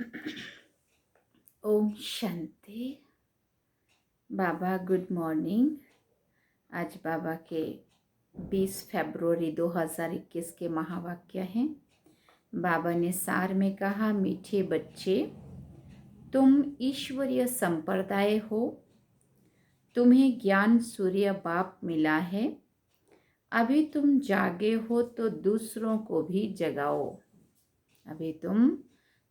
ओम शांति। बाबा good morning. आज बाबा के 20 फरवरी 2021 के महावाक्य हैं। बाबा ने सार में कहा, मीठे बच्चे, तुम ईश्वरीय संप्रदाय हो, तुम्हें ज्ञान सूर्य बाप मिला है। अभी तुम जागे हो तो दूसरों को भी जगाओ। अभी तुम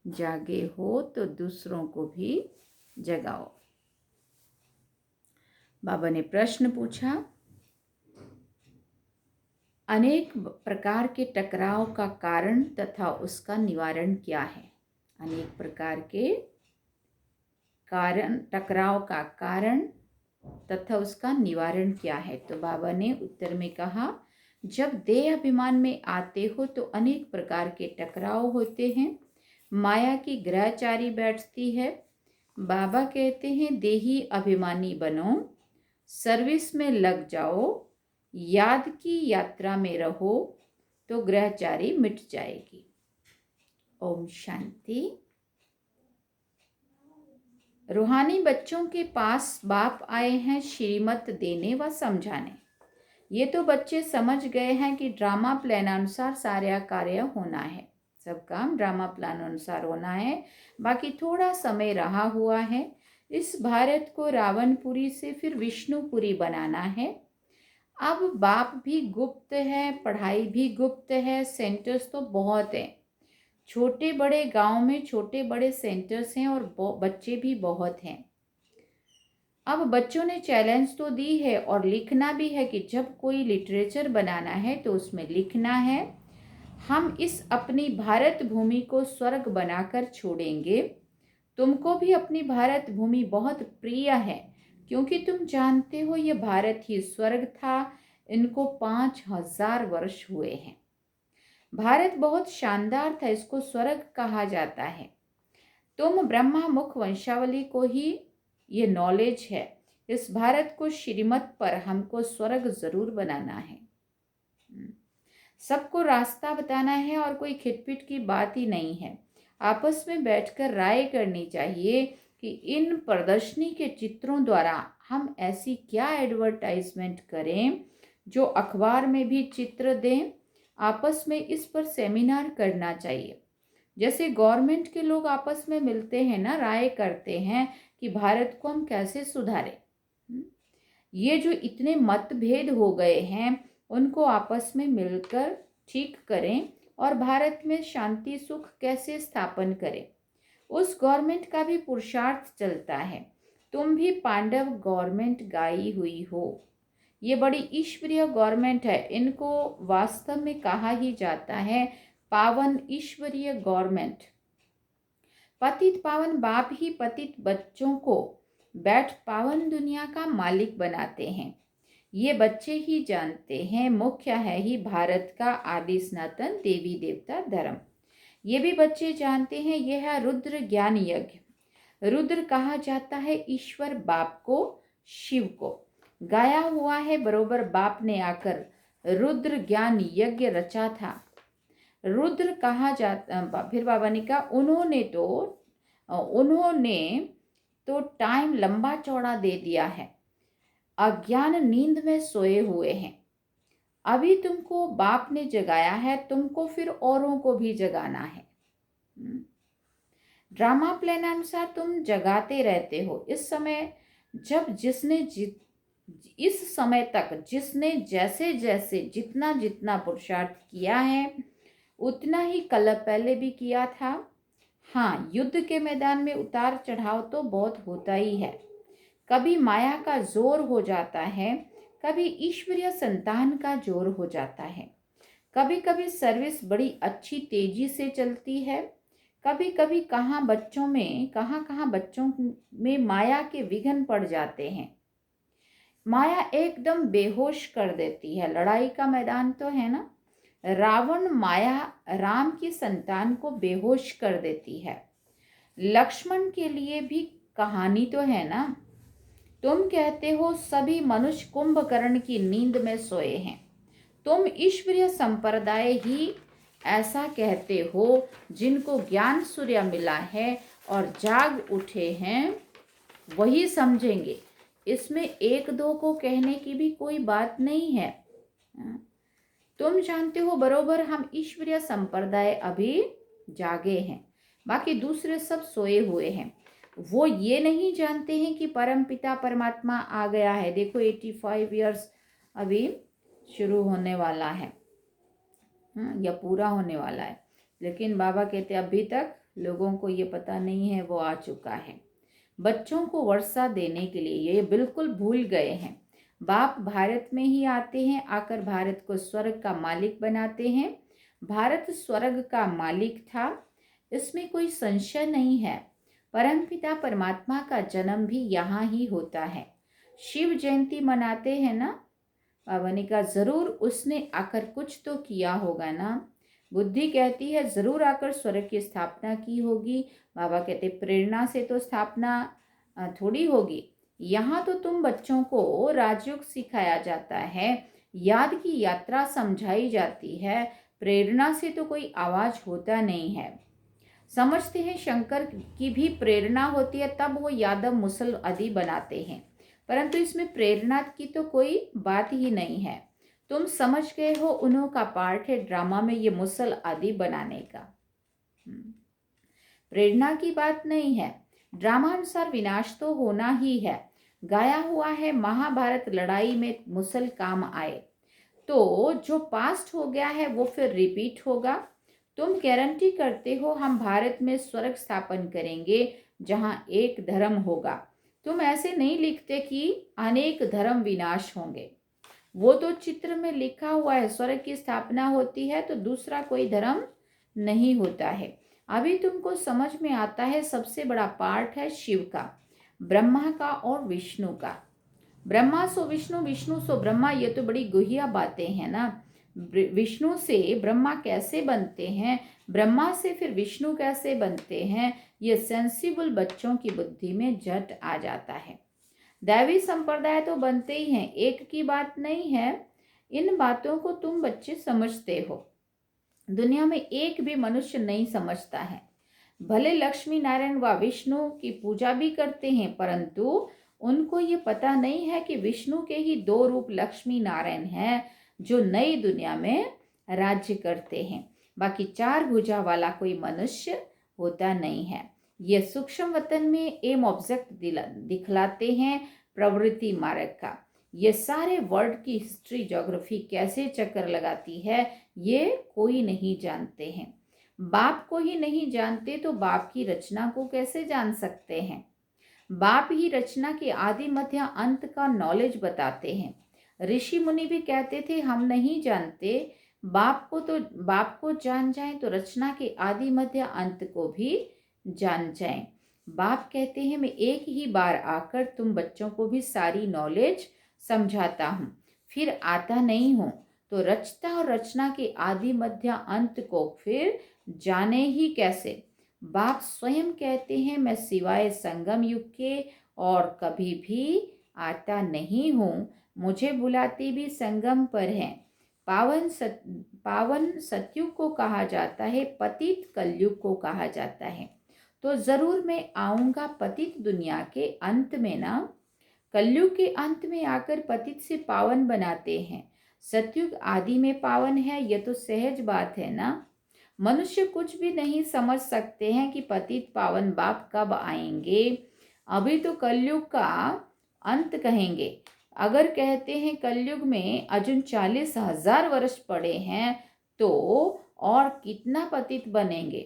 जागे हो तो दूसरों को भी जगाओ। बाबा ने प्रश्न पूछा, अनेक प्रकार के टकराव का कारण तथा उसका निवारण क्या है? अनेक प्रकार के कारण, टकराव का कारण तथा उसका निवारण क्या है? तो बाबा ने उत्तर में कहा, जब देह अभिमान में आते हो तो अनेक प्रकार के टकराव होते हैं। माया की ग्रहचारी बैठती है। बाबा कहते हैं, देही अभिमानी बनो, सर्विस में लग जाओ, याद की यात्रा में रहो तो ग्रहचारी मिट जाएगी। ओम शांति। रूहानी बच्चों के पास बाप आए हैं श्रीमत देने व समझाने। ये तो बच्चे समझ गए हैं कि ड्रामा प्लान अनुसार सारा कार्य होना है। सब काम ड्रामा प्लान अनुसार होना है। बाकी थोड़ा समय रहा हुआ है। इस भारत को रावणपुरी से फिर विष्णुपुरी बनाना है। अब बाप भी गुप्त है, पढ़ाई भी गुप्त है, सेंटर्स तो बहुत हैं। छोटे बड़े गांव में छोटे बड़े सेंटर्स हैं और बच्चे भी बहुत हैं। अब बच्चों ने चैलेंज तो दी है और लिखना भी है कि जब कोई लिटरेचर बनाना है तो उसमें लिखना है, हम इस अपनी भारत भूमि को स्वर्ग बनाकर छोड़ेंगे। तुमको भी अपनी भारत भूमि बहुत प्रिय है, क्योंकि तुम जानते हो ये भारत ही स्वर्ग था। इनको 5000 वर्ष हुए हैं। भारत बहुत शानदार था, इसको स्वर्ग कहा जाता है। तुम ब्रह्मा मुख वंशावली को ही ये नॉलेज है। इस भारत को श्रीमत पर हमको स्वर्ग जरूर बनाना है। सबको रास्ता बताना है और कोई खिटपिट की बात ही नहीं है। आपस में बैठकर राय करनी चाहिए कि इन प्रदर्शनी के चित्रों द्वारा हम ऐसी क्या एडवर्टाइजमेंट करें जो अखबार में भी चित्र दें। आपस में इस पर सेमिनार करना चाहिए। जैसे गवर्नमेंट के लोग आपस में मिलते हैं ना, राय करते हैं कि भारत को हम कैसे सुधारें। ये जो इतने मतभेद हो गए हैं उनको आपस में मिलकर ठीक करें और भारत में शांति सुख कैसे स्थापन करें, उस गवर्नमेंट का भी पुरुषार्थ चलता है। तुम भी पांडव गवर्नमेंट गाई हुई हो। ये बड़ी ईश्वरीय गवर्नमेंट है। इनको वास्तव में कहा ही जाता है पावन ईश्वरीय गवर्नमेंट। पतित पावन बाप ही पतित बच्चों को बैठ पावन दुनिया का मालिक बनाते हैं। ये बच्चे ही जानते हैं मुख्य है ही भारत का आदि सनातन देवी देवता धर्म। ये भी बच्चे जानते हैं यह है रुद्र ज्ञान यज्ञ। रुद्र कहा जाता है ईश्वर बाप को, शिव को। गाया हुआ है बरोबर बाप ने आकर रुद्र ज्ञान यज्ञ रचा था। रुद्र कहा जाता, फिर बाबा ने कहा उन्होंने तो टाइम लंबा चौड़ा दे दिया है। अज्ञान नींद में सोए हुए हैं। अभी तुमको बाप ने जगाया है, तुमको फिर औरों को भी जगाना है। ड्रामा प्लान अनुसार तुम जगाते रहते हो। इस समय इस समय तक जिसने जैसे जैसे जितना जितना पुरुषार्थ किया है उतना ही कल पहले भी किया था। हाँ, युद्ध के मैदान में उतार चढ़ाव तो बहुत होता ही है। कभी माया का जोर हो जाता है, कभी ईश्वरीय संतान का जोर हो जाता है। कभी कभी सर्विस बड़ी अच्छी तेजी से चलती है। कभी कभी कहाँ बच्चों में माया के विघ्न पड़ जाते हैं। माया एकदम बेहोश कर देती है। लड़ाई का मैदान तो है ना, रावण माया राम की संतान को बेहोश कर देती है। लक्ष्मण के लिए भी कहानी तो है ना। तुम कहते हो सभी मनुष्य कुंभकर्ण की नींद में सोए हैं। तुम ईश्वरीय संप्रदाय ही ऐसा कहते हो जिनको ज्ञान सूर्य मिला है और जाग उठे हैं वही समझेंगे। इसमें एक दो को कहने की भी कोई बात नहीं है। तुम जानते हो बरोबर हम ईश्वरीय संप्रदाय अभी जागे हैं, बाकी दूसरे सब सोए हुए हैं। वो ये नहीं जानते हैं कि परमपिता परमात्मा आ गया है। देखो 85 इयर्स अभी शुरू होने वाला है, या पूरा होने वाला है, लेकिन बाबा कहते अभी तक लोगों को ये पता नहीं है वो आ चुका है। बच्चों को वर्षा देने के लिए ये बिल्कुल भूल गए हैं। बाप भारत में ही आते हैं, आकर भारत को स्वर्ग का मालिक बनाते हैं। भारत स्वर्ग का मालिक था, इसमें कोई संशय नहीं है। परमपिता परमात्मा का जन्म भी यहाँ ही होता है। शिव जयंती मनाते हैं ना, बाबा ने कहा जरूर उसने आकर कुछ तो किया होगा ना। बुद्धि कहती है जरूर आकर स्वर्ग की स्थापना की होगी। बाबा कहते प्रेरणा से तो स्थापना थोड़ी होगी। यहाँ तो तुम बच्चों को राजयोग सिखाया जाता है, याद की यात्रा समझाई जाती है। प्रेरणा से तो कोई आवाज होता नहीं है। समझते हैं शंकर की भी प्रेरणा होती है, तब वो यादव मुसल आदि बनाते हैं, परंतु इसमें प्रेरणा की तो कोई बात ही नहीं है। तुम समझ गए हो उन्हों का पार्ट है ड्रामा में ये मुसल आदि बनाने का। प्रेरणा की बात नहीं है। ड्रामा अनुसार विनाश तो होना ही है। गाया हुआ है महाभारत लड़ाई में मुसल काम आए, तो जो पास्ट हो गया है वो फिर रिपीट होगा। तुम गारंटी करते हो हम भारत में स्वर्ग स्थापन करेंगे जहां एक धर्म होगा। तुम ऐसे नहीं लिखते कि अनेक धर्म विनाश होंगे। वो तो चित्र में लिखा हुआ है स्वर्ग की स्थापना होती है तो दूसरा कोई धर्म नहीं होता है। अभी तुमको समझ में आता है सबसे बड़ा पार्ट है शिव का, ब्रह्मा का और विष्णु का। ब्रह्मा सो विष्णु, विष्णु सो ब्रह्मा, ये तो बड़ी गुहिया बातें हैं ना। विष्णु से ब्रह्मा कैसे बनते हैं, ब्रह्मा से फिर विष्णु कैसे बनते हैं, ये सेंसिबल बच्चों की बुद्धि में झट आ जाता है। दैवी संप्रदाय तो बनते ही हैं, एक की बात नहीं है। इन बातों को तुम बच्चे समझते हो, दुनिया में एक भी मनुष्य नहीं समझता है। भले लक्ष्मी नारायण व विष्णु की पूजा भी करते हैं, परंतु उनको ये पता नहीं है कि विष्णु के ही दो रूप लक्ष्मी नारायण हैं जो नई दुनिया में राज्य करते हैं। बाकी चार भुजा वाला कोई मनुष्य होता नहीं है। ये सूक्ष्म वतन में एम ऑब्जेक्ट दिखलाते हैं प्रवृत्ति मार्ग का। ये सारे वर्ल्ड की हिस्ट्री ज्योग्राफी कैसे चक्कर लगाती है ये कोई नहीं जानते हैं। बाप को ही नहीं जानते तो बाप की रचना को कैसे जान सकते हैं। बाप ही रचना के आदि मध्य अंत का नॉलेज बताते हैं। ऋषि मुनि भी कहते थे हम नहीं जानते, बाप को जान जाएं तो रचना के आदि मध्य अंत को भी जान जाएं। बाप कहते हैं मैं एक ही बार आकर तुम बच्चों को भी सारी नॉलेज समझाता हूँ, फिर आता नहीं हूँ, तो रचता और रचना के आदि मध्य अंत को फिर जाने ही कैसे। बाप स्वयं कहते हैं मैं सिवाय संगम युग के और कभी भी आता नहीं हूँ, मुझे बुलाते भी संगम पर हैं। पावन सतयुग को कहा जाता है, पतित कलयुग को कहा जाता है। तो जरूर मैं आऊंगा पतित दुनिया के अंत में ना। कलयुग के अंत में आकर पतित से पावन बनाते हैं, सतयुग आदि में पावन है, यह तो सहज बात है ना। मनुष्य कुछ भी नहीं समझ सकते हैं कि पतित पावन बाप कब आएंगे। अभी तो कलयुग का अंत कहेंगे। अगर कहते हैं कलयुग में अर्जुन 40,000 वर्ष पड़े हैं तो और कितना पतित बनेंगे,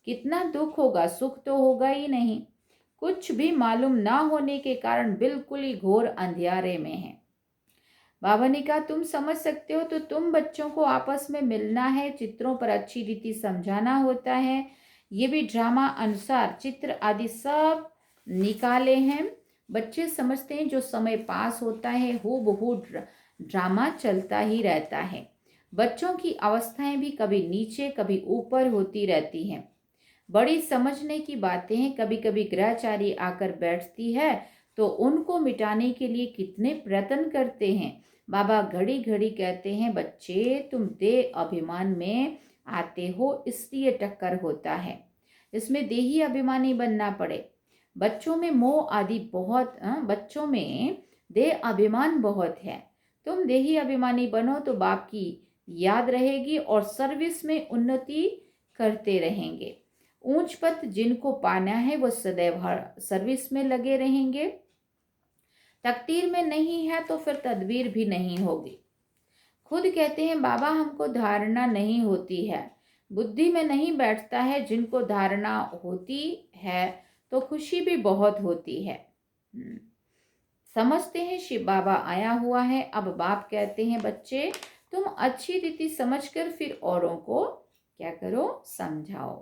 कितना दुख होगा, सुख तो होगा ही नहीं। कुछ भी मालूम ना होने के कारण बिल्कुल ही घोर अंधियारे में है। बाबा ने कहा तुम समझ सकते हो तो तुम बच्चों को आपस में मिलना है, चित्रों पर अच्छी रीति समझाना होता है। ये भी ड्रामा अनुसार चित्र आदि सब निकाले हैं। बच्चे समझते हैं जो समय पास होता है हूबहू ड्रामा चलता ही रहता है। बच्चों की अवस्थाएं भी कभी नीचे कभी ऊपर होती रहती हैं। बड़ी समझने की बातें हैं। कभी कभी ग्रहचारी आकर बैठती है तो उनको मिटाने के लिए कितने प्रयत्न करते हैं। बाबा घड़ी घड़ी कहते हैं बच्चे तुम देह अभिमान में आते हो इसलिए टक्कर होता है। इसमें देही अभिमानी बनना पड़े। बच्चों में मोह आदि बहुत बच्चों में देह अभिमान बहुत है। तुम देही अभिमानी बनो तो बाप की याद रहेगी और सर्विस में उन्नति करते रहेंगे। ऊंच पद जिनको पाना है वो सदैव हर सर्विस में लगे रहेंगे। तकदीर में नहीं है तो फिर तदबीर भी नहीं होगी। खुद कहते हैं बाबा हमको धारणा नहीं होती है, बुद्धि में नहीं बैठता है। जिनको धारणा होती है तो खुशी भी बहुत होती है। समझते हैं शिव बाबा आया हुआ है। अब बाप कहते हैं बच्चे तुम अच्छी रीति समझकर फिर औरों को क्या करो, समझाओ।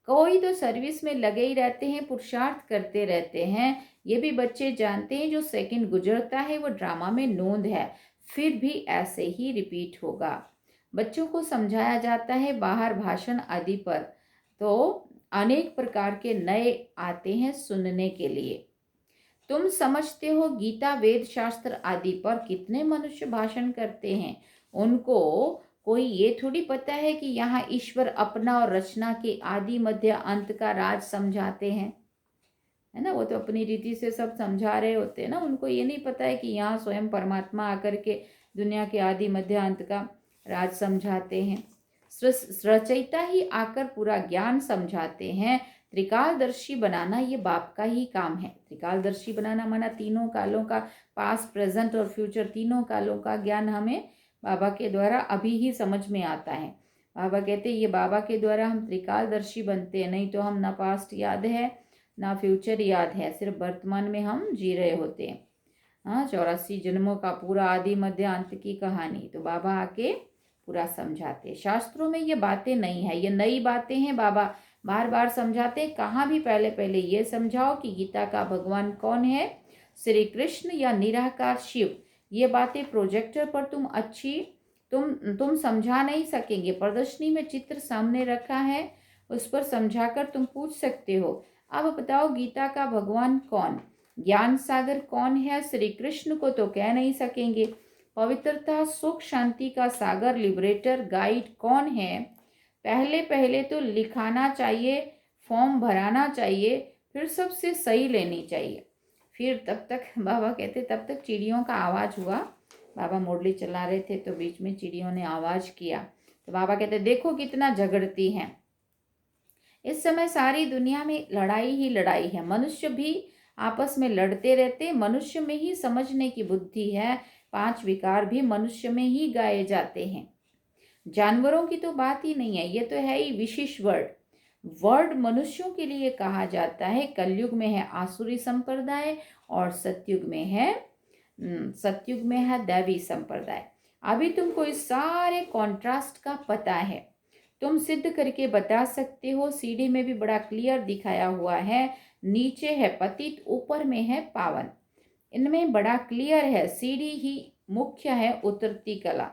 कोई तो सर्विस में लगे ही रहते हैं, पुरुषार्थ करते रहते हैं। ये भी बच्चे जानते हैं जो सेकंड गुजरता है वो ड्रामा में नोंद है, फिर भी ऐसे ही रिपीट होगा। बच्चों को समझाया जाता है बाहर भाषण आदि पर, तो अनेक प्रकार के नए आते हैं सुनने के लिए। तुम समझते हो गीता वेद शास्त्र आदि पर कितने मनुष्य भाषण करते हैं। उनको कोई ये थोड़ी पता है कि यहाँ ईश्वर अपना और रचना के आदि मध्य अंत का राज समझाते हैं, है ना। वो तो अपनी रीति से सब समझा रहे होते हैं ना। उनको ये नहीं पता है कि यहाँ स्वयं परमात्मा आकर के दुनिया के आदि मध्य अंत का राज समझाते हैं। रचयिता ही आकर पूरा ज्ञान समझाते हैं। त्रिकालदर्शी बनाना ये बाप का ही काम है। त्रिकालदर्शी बनाना माना तीनों कालों का, पास्ट प्रेजेंट और फ्यूचर तीनों कालों का ज्ञान हमें बाबा के द्वारा अभी ही समझ में आता है। बाबा कहते हैं ये बाबा के द्वारा हम त्रिकालदर्शी बनते हैं, नहीं तो हम ना पास्ट याद है ना फ्यूचर याद है, सिर्फ वर्तमान में हम जी रहे होते हैं। हाँ, 84 जन्मों का पूरा आदि मध्य अंत की कहानी तो बाबा आके पूरा समझाते। शास्त्रों में ये बातें नहीं है, ये नई बातें हैं। बाबा बार बार समझाते हैं। कहाँ भी पहले पहले ये समझाओ कि गीता का भगवान कौन है, श्री कृष्ण या निराकार शिव। ये बातें प्रोजेक्टर पर तुम समझा नहीं सकेंगे। प्रदर्शनी में चित्र सामने रखा है, उस पर समझाकर तुम पूछ सकते हो अब बताओ गीता का भगवान कौन, ज्ञान सागर कौन है। श्री कृष्ण को तो कह नहीं सकेंगे। पवित्रता सुख शांति का सागर लिबरेटर गाइड कौन है। पहले पहले तो लिखाना चाहिए, फॉर्म भराना चाहिए, फिर सबसे सही लेनी चाहिए। फिर तब तक बाबा कहते तब तक चिड़ियों का आवाज़ हुआ। बाबा मुरली चला रहे थे तो बीच में चिड़ियों ने आवाज़ किया तो बाबा कहते देखो कितना झगड़ती हैं। इस समय सारी दुनिया में लड़ाई ही लड़ाई है। मनुष्य भी आपस में लड़ते रहते। मनुष्य में ही समझने की बुद्धि है। 5 विकार भी मनुष्य में ही गाए जाते हैं। जानवरों की तो बात ही नहीं है। ये तो है ही विशेष वर्ड मनुष्यों के लिए कहा जाता है। कलयुग में है आसुरी संप्रदाय और सतयुग में है दैवी संप्रदाय। अभी तुमको इस सारे कॉन्ट्रास्ट का पता है, तुम सिद्ध करके बता सकते हो। सीढ़ी में भी बड़ा क्लियर दिखाया हुआ है, नीचे है पतित, ऊपर में है पावन। इनमें बड़ा क्लियर है। सीढ़ी ही मुख्य है, उतरती कला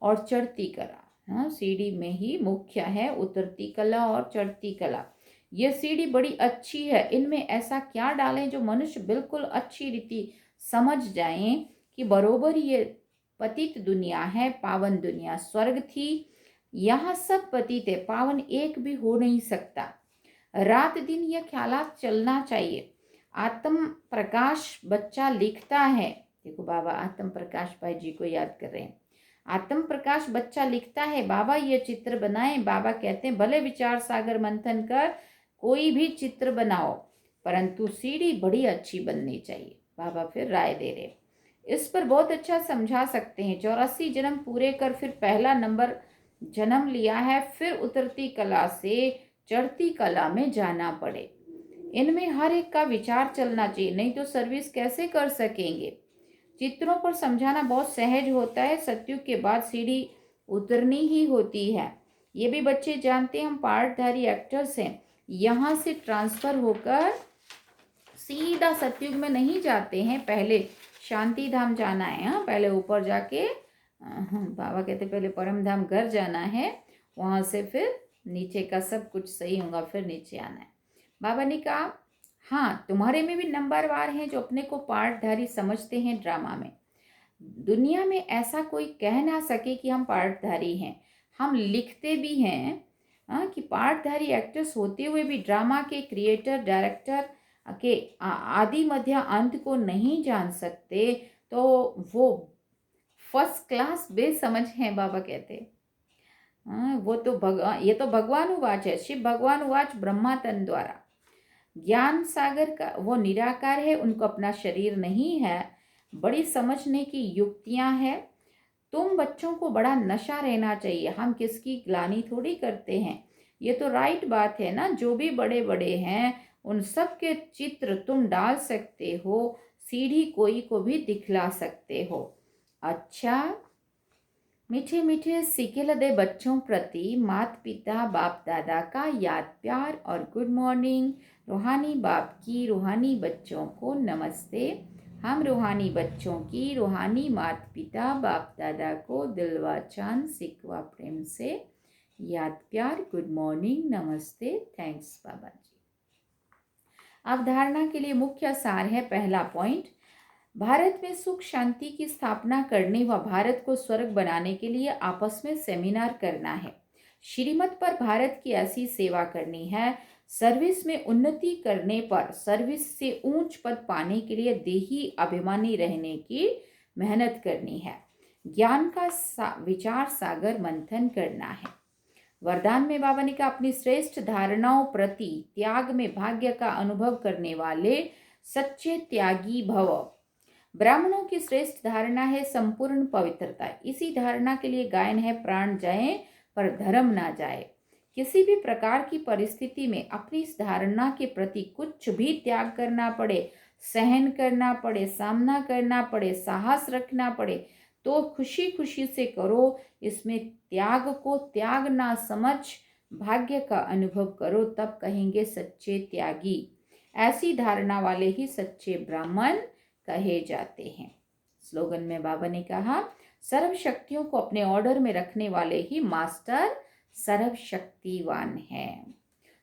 और चढ़ती कला। हाँ, सीढ़ी में ही मुख्य है उतरती कला और चढ़ती कला। ये सीढ़ी बड़ी अच्छी है। इनमें ऐसा क्या डालें जो मनुष्य बिल्कुल अच्छी रीति समझ जाएं कि बरोबर ये पतित दुनिया है, पावन दुनिया स्वर्ग थी, यहाँ सब पतित है, पावन एक भी हो नहीं सकता। रात दिन यह ख्यालात चलना चाहिए। आत्म प्रकाश बच्चा लिखता है। देखो बाबा आत्म प्रकाश भाई जी को याद कर रहे हैं। आत्म प्रकाश बच्चा लिखता है, बाबा ये चित्र बनाए। बाबा कहते हैं भले विचार सागर मंथन कर कोई भी चित्र बनाओ, परंतु सीढ़ी बड़ी अच्छी बननी चाहिए। बाबा फिर राय दे रहे, इस पर बहुत अच्छा समझा सकते हैं। 84 जन्म पूरे कर फिर पहला नंबर जन्म लिया है, फिर उतरती कला से चढ़ती कला में जाना पड़े। इनमें हर एक का विचार चलना चाहिए, नहीं तो सर्विस कैसे कर सकेंगे। चित्रों पर समझाना बहुत सहज होता है। सतयुग के बाद सीढ़ी उतरनी ही होती है। ये भी बच्चे जानते हैं हम पार्टधारी एक्टर्स हैं। यहाँ से ट्रांसफर होकर सीधा सतयुग में नहीं जाते हैं, पहले शांति धाम जाना है। हाँ, पहले ऊपर जाके बाबा कहते पहले परम धाम घर जाना है, वहाँ से फिर नीचे का सब कुछ सही होगा, फिर नीचे आना है। बाबा ने कहा हाँ, तुम्हारे में भी नंबरवार हैं जो अपने को पार्टधारी समझते हैं ड्रामा में। दुनिया में ऐसा कोई कह ना सके कि हम पार्टधारी हैं। हम लिखते भी हैं कि पाठधारी एक्टर्स होते हुए भी ड्रामा के क्रिएटर डायरेक्टर के आदि मध्य अंत को नहीं जान सकते, तो वो फर्स्ट क्लास बेसमझ हैं, बाबा कहते। वो तो ये तो भगवान उवाच है, शिव भगवान उवाच ब्रह्मातन द्वारा। ज्ञान सागर का वो निराकार है, उनको अपना शरीर नहीं है। बड़ी समझने की युक्तियां हैं। तुम बच्चों को बड़ा नशा रहना चाहिए, हम किसकी ग्लानि थोड़ी करते हैं। ये तो राइट बात है ना, जो भी बड़े बड़े हैं उन सब के चित्र तुम डाल सकते हो, सीढ़ी कोई को भी दिखला सकते हो। अच्छा, मीठे मीठे सिके दे बच्चों प्रति माता पिता बाप दादा का याद प्यार और गुड मॉर्निंग। रूहानी बाप की रूहानी बच्चों को नमस्ते। हम रूहानी बच्चों की रूहानी माता पिता बाप दादा को दिलवा चांद सिकवा प्रेम से याद प्यार गुड मॉर्निंग नमस्ते। थैंक्स बाबा जी। अवधारणा के लिए मुख्य सार है। पहला पॉइंट, भारत में सुख शांति की स्थापना करने व भारत को स्वर्ग बनाने के लिए आपस में सेमिनार करना है। श्रीमत पर भारत की ऐसी सेवा करनी है। सर्विस में उन्नति करने पर सर्विस से ऊंच पद पाने के लिए देही अभिमानी रहने की मेहनत करनी है। ज्ञान का विचार सागर मंथन करना है। वरदान में बाबा ने कहा, अपनी श्रेष्ठ धारणाओं प्रति त्याग में भाग्य का अनुभव करने वाले सच्चे त्यागी भव। ब्राह्मणों की श्रेष्ठ धारणा है संपूर्ण पवित्रता। इसी धारणा के लिए गायन है, प्राण जाए पर धर्म ना जाए। किसी भी प्रकार की परिस्थिति में अपनी इस धारणा के प्रति कुछ भी त्याग करना पड़े, सहन करना पड़े, सामना करना पड़े, साहस रखना पड़े, तो खुशी खुशी से करो। इसमें त्याग को त्याग ना समझ भाग्य का अनुभव करो, तब कहेंगे सच्चे त्यागी। ऐसी धारणा वाले ही सच्चे ब्राह्मण कहे जाते हैं। स्लोगन में बाबा ने कहा, सर्व शक्तियों को अपने ऑर्डर में रखने वाले ही मास्टर सर्वशक्तिवान हैं।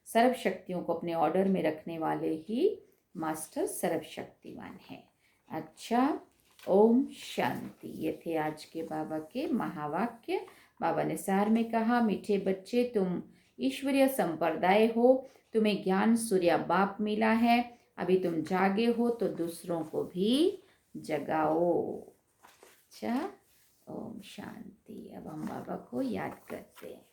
सर्व शक्तियों को अपने ऑर्डर में रखने वाले ही मास्टर सर्वशक्तिवान हैं। अच्छा, ओम शांति। ये थे आज के बाबा के महावाक्य। बाबा ने सार में कहा, मीठे बच्चे, तुम ईश्वरीय संप्रदाय हो, तुम्हें ज्ञान सूर्य बाप मिला है। अभी तुम जागे हो तो दूसरों को भी जगाओ। अच्छा, ओम शांति। अब हम बाबा को याद करते हैं।